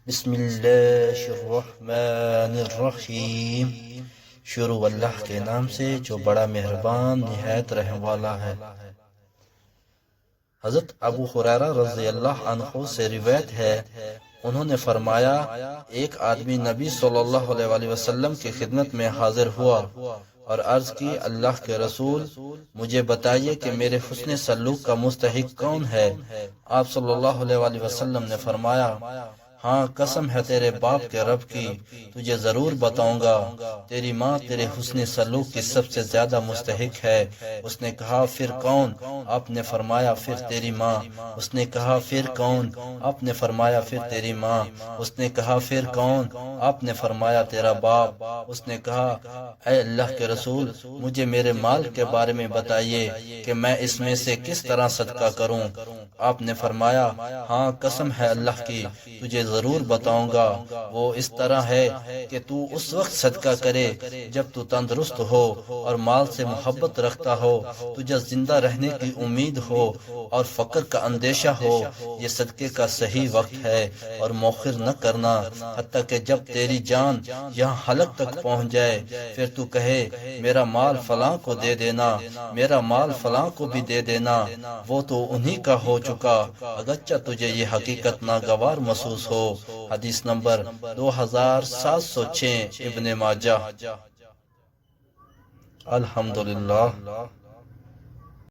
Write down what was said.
بسم اللہ الرحمن الرحیم۔ شروع اللہ کے نام سے جو بڑا مہربان نہایت رحم والا ہے۔ حضرت ابو ہریرہ رضی اللہ عنہ سے روایت ہے، انہوں نے فرمایا، ایک آدمی نبی صلی اللہ علیہ وآلہ وسلم کی خدمت میں حاضر ہوا اور عرض کی، اللہ کے رسول، مجھے بتائیے کہ میرے حسن سلوک کا مستحق کون ہے؟ آپ صلی اللہ علیہ وآلہ وسلم نے فرمایا، ہاں قسم ہے تیرے باپ کے رب کی، تجھے ضرور بتاؤں گا۔ تیری ماں تیرے حسن سلوک کی سب سے زیادہ مستحق ہے۔ اس نے کہا، پھر کون؟ آپ نے فرمایا، پھر تیری ماں۔ اس نے کہا، پھر کون؟ آپ نے فرمایا، پھر تیری ماں۔ اس نے کہا، پھر کون؟ آپ نے فرمایا، تیرا باپ۔ اس نے کہا، اے اللہ کے رسول، مجھے میرے مال کے بارے میں بتائیے کہ میں اس میں سے کس طرح صدقہ کروں؟ آپ نے فرمایا، ہاں قسم ہے اللہ کی، تجھے ضرور بتاؤں گا۔ وہ اس طرح ہے کہ تو اس وقت صدقہ کرے جب تو تندرست ہو اور مال سے محبت رکھتا ہو، تجھے زندہ رہنے کی امید ہو اور فقر کا اندیشہ ہو۔ یہ صدقے کا صحیح وقت ہے اور مؤخر نہ کرنا، حتیٰ کہ جب تیری جان یہاں حلق تک پہنچ جائے، پھر تو کہے، میرا مال فلاں کو دے دینا، میرا مال فلاں کو بھی دے دینا، وہ تو انہی کا ہو چکا، اگرچہ تجھے یہ حقیقت ناگوار محسوس ہو۔ حدیث نمبر 2706، ابن ماجہ۔ الحمدللہ۔